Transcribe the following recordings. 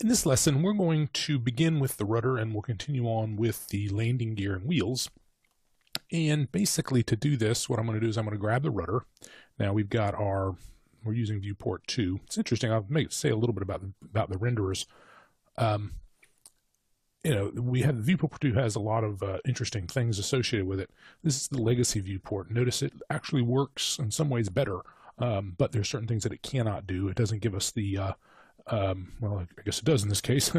In this lesson, we're going to begin with the rudder and we'll continue on with the landing gear and wheels. And basically to do this, what I'm going to do is I'm going to grab the rudder. Now we're using viewport 2. It's interesting, I'll say a little bit about the renderers. We have the viewport 2 has a lot of interesting things associated with it. This is the legacy viewport. Notice it actually works in some ways better, but there's certain things that it cannot do. It doesn't give us the well, I guess it does in this case.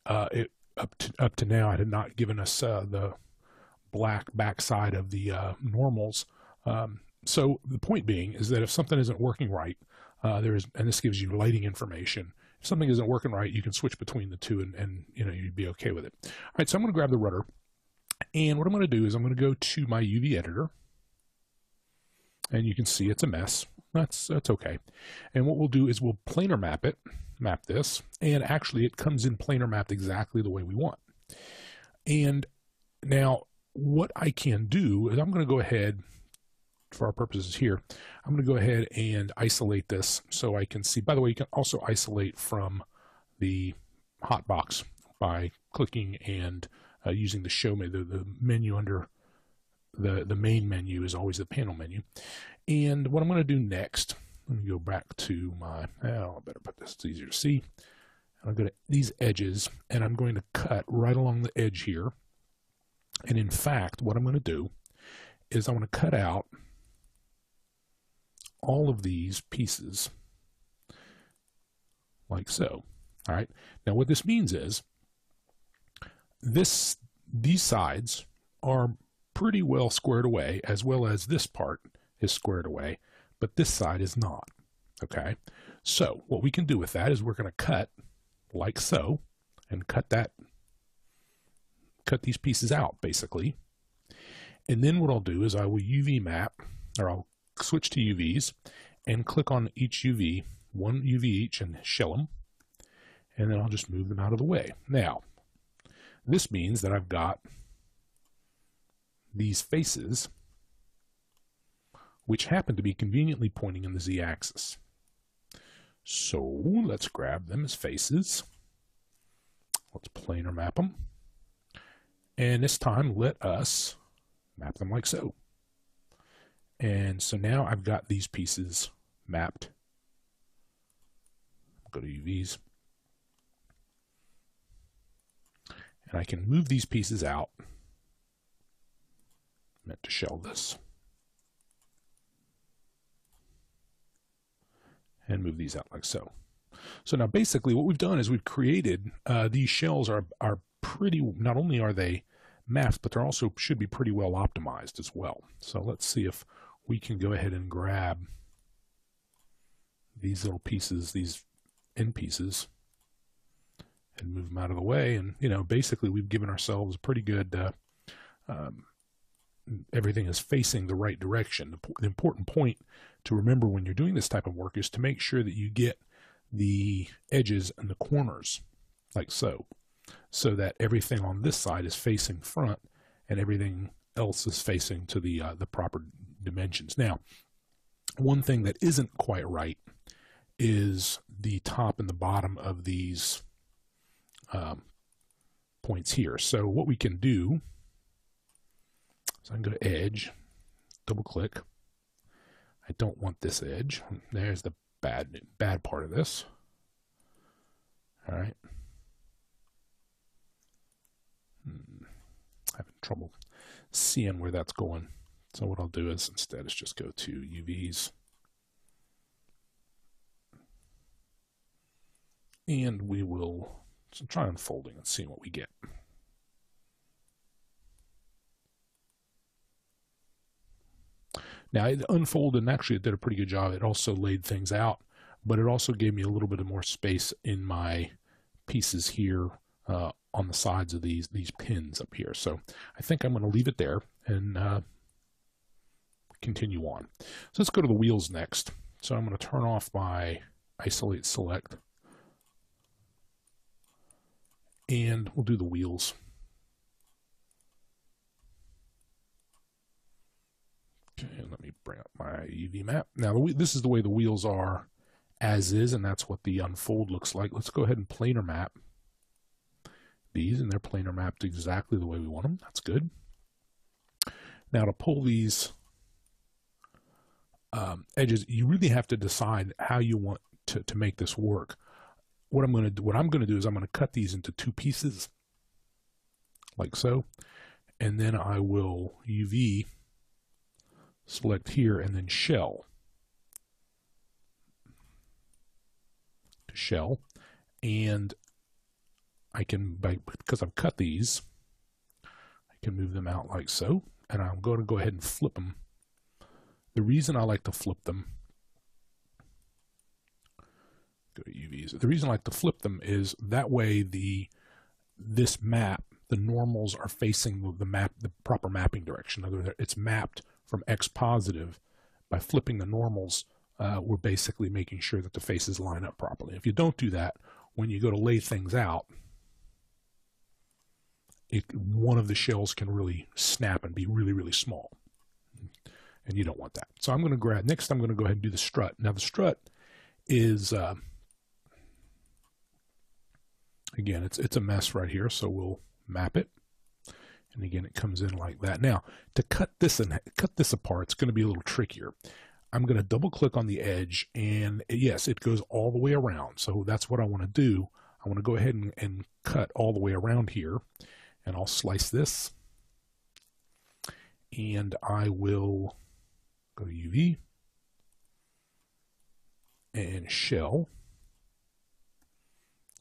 Up to now, it had not given us the black backside of the normals. So the point being is that if something isn't working right, and this gives you lighting information. If something isn't working right, you can switch between the two, and you'd be okay with it. All right, so I'm going to grab the rudder, and what I'm going to do is I'm going to go to my UV editor, and you can see it's a mess. That's okay. And what we'll do is we'll planar map this, and actually it comes in planar mapped exactly the way we want. And now what I can do is I'm going to go ahead, for our purposes here, I'm going to go ahead and isolate this so I can see. By the way, you can also isolate from the hotbox by clicking and using the show menu. The menu under the main menu is always the panel menu. And what I'm going to do next, let me go back to my, I better put this, it's easier to see. I'm going to these edges, and I'm going to cut right along the edge here. And in fact, what I'm going to do is I'm going to cut out all of these pieces like so. All right. Now what this means is these sides are pretty well squared away, as well as this part is squared away, but this side is not. Okay. So what we can do with that is we're going to cut like so, and cut these pieces out basically. And then what I'll do is I will UV map, or I'll switch to UVs and click on each UV, one UV each, and shell them. And then I'll just move them out of the way. Now, this means that I've got these faces, which happen to be conveniently pointing in the Z-axis. So let's grab them as faces. Let's planar map them. And this time, let us map them like so. And so now I've got these pieces mapped. Go to UVs. And I can move these pieces out. Meant to shell this. And move these out like so. So now basically what we've done is we've created, these shells are pretty, not only are they mapped, but they're also should be pretty well optimized as well. So let's see if we can go ahead and grab these little pieces, these end pieces, and move them out of the way. And, basically we've given ourselves a pretty good, everything is facing the right direction. The important point to remember when you're doing this type of work is to make sure that you get the edges and the corners like so, so that everything on this side is facing front and everything else is facing to the proper dimensions. Now, one thing that isn't quite right is the top and the bottom of these points here. So what we can do is I can go to edge, double click. I don't want this edge. There's the bad part of this. All right. Having trouble seeing where that's going. So what I'll do is instead is just go to UVs. And we will try unfolding and see what we get. Now it unfolded, and actually it did a pretty good job. It also laid things out, but it also gave me a little bit of more space in my pieces here on the sides of these pins up here. So I think I'm going to leave it there and continue on. So let's go to the wheels next. So I'm going to turn off my isolate select, and we'll do the wheels. Okay, let me bring up my UV map. Now, this is the way the wheels are as is, and that's what the unfold looks like. Let's go ahead and planar map these, and they're planar mapped exactly the way we want them. That's good. Now to pull these edges, you really have to decide how you want to make this work. What I'm going to do is I'm going to cut these into 2 pieces, like so, and then I will UV select here and then shell to shell, and I can, because I've cut these, I can move them out like so, and I'm going to go ahead and flip them. The reason I like to flip them, go to UVs. The reason I like to flip them is that way this map, the normals are facing the proper mapping direction. In other words, it's mapped from X positive. By flipping the normals, we're basically making sure that the faces line up properly. If you don't do that, when you go to lay things out, one of the shells can really snap and be really, really small. And you don't want that. So I'm going to grab, next I'm going to go ahead and do the strut. Now the strut is, again, it's a mess right here, so we'll map it. And again, it comes in like that. Now, to cut this apart, it's going to be a little trickier. I'm going to double click on the edge, and yes, it goes all the way around. So that's what I want to do. I want to go ahead and cut all the way around here, and I'll slice this. And I will go to UV and shell.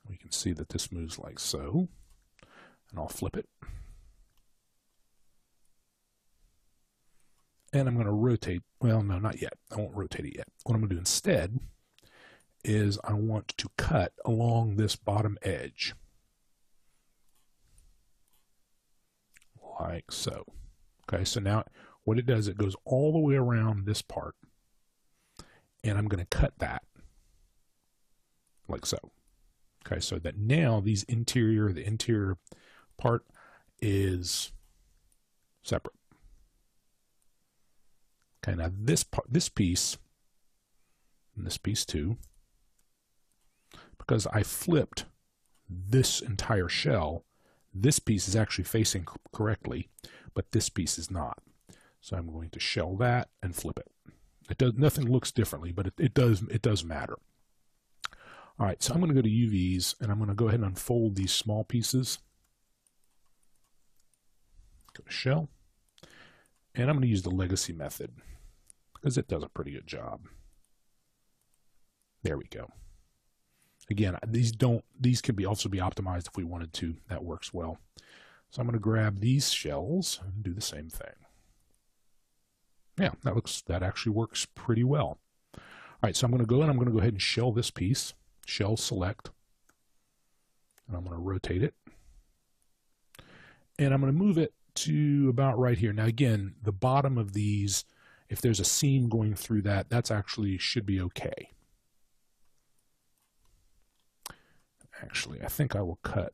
We can see that this moves like so, and I'll flip it. And I'm going to rotate, well, no, not yet. I won't rotate it yet. What I'm going to do instead is I want to cut along this bottom edge. Like so. Okay, so now what it does, it goes all the way around this part. And I'm going to cut that like so. Okay, so that now the interior part is separate. Okay, now this piece, and this piece too, because I flipped this entire shell, this piece is actually facing correctly, but this piece is not. So I'm going to shell that and flip it. Nothing looks differently, but it does matter. All right, so I'm going to go to UVs, and I'm going to go ahead and unfold these small pieces. Go to shell. And I'm going to use the legacy method because it does a pretty good job. There we go. Again, these can also be optimized if we wanted to. That works well. So I'm going to grab these shells and do the same thing. Yeah, that actually works pretty well. All right, so I'm going to go ahead and shell this piece. Shell select. And I'm going to rotate it. And I'm going to move it to about right here. Now again, the bottom of these, if there's a seam going through that's actually should be okay. Actually, I think I will cut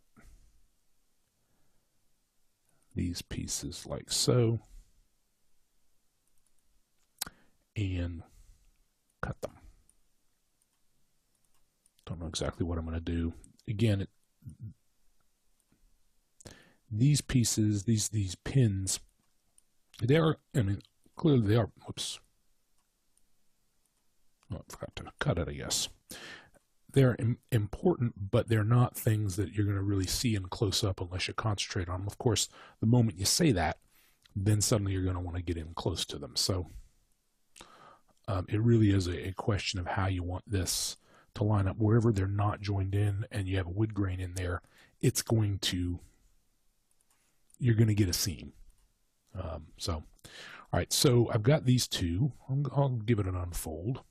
these pieces like so and cut them. Don't know exactly what I'm going to do. Again, these pieces, these pins, they are, I mean, clearly they are, whoops. Oh, I forgot to cut it, I guess. They're important, but they're not things that you're going to really see in close up unless you concentrate on them. Of course, the moment you say that, then suddenly you're going to want to get in close to them. So it really is a question of how you want this to line up. Wherever they're not joined in and you have a wood grain in there, you're going to get a seam. All right, so I've got these two. I'll give it an unfold.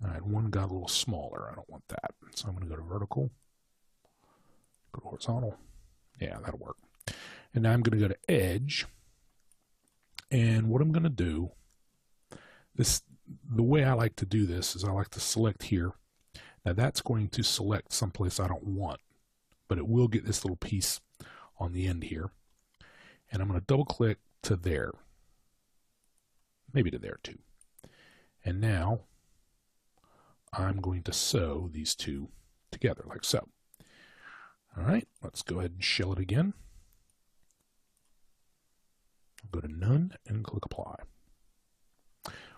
All right, one got a little smaller. I don't want that. So I'm going to go to vertical, go to horizontal. Yeah, that'll work. And now I'm going to go to edge. And what I'm going to do, the way I like to do this is I like to select here. Now that's going to select someplace I don't want, but it will get this little piece on the end here. And I'm going to double click to there. Maybe to there too. And now I'm going to sew these two together like so. All right, let's go ahead and shell it again. I'll go to none and click apply.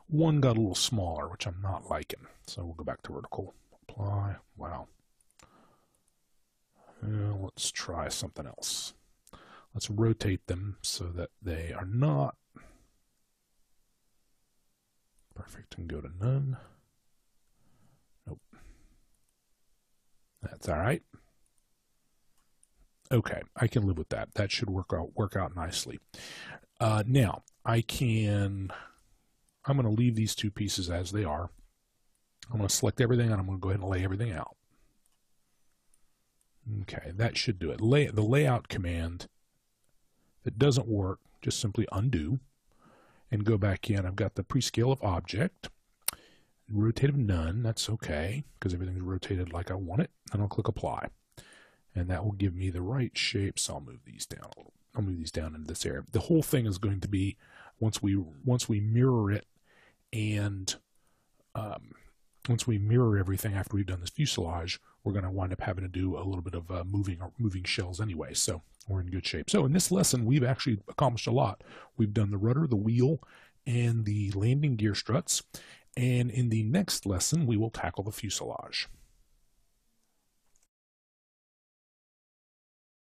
One got a little smaller, which I'm not liking. So we'll go back to vertical, apply. Wow. Let's try something else. Let's rotate them so that they are not perfect, and go to none. Nope. That's all right. Okay, I can live with that. That should work out nicely. Now I'm going to leave these two pieces as they are. I'm going to select everything and I'm going to go ahead and lay everything out. Okay, that should do it. The layout command that doesn't work, just simply undo and go back in. I've got the prescale of object, rotate of none. That's okay because everything's rotated like I want it. And I'll click apply, and that will give me the right shape. So I'll move these down a little. I'll move these down into this area. The whole thing is going to be once we mirror it, and once we mirror everything after we've done this fuselage, we're going to wind up having to do a little bit of moving shells anyway. So we're in good shape. So in this lesson, we've actually accomplished a lot. We've done the rudder, the wheel, and the landing gear struts. And in the next lesson, we will tackle the fuselage.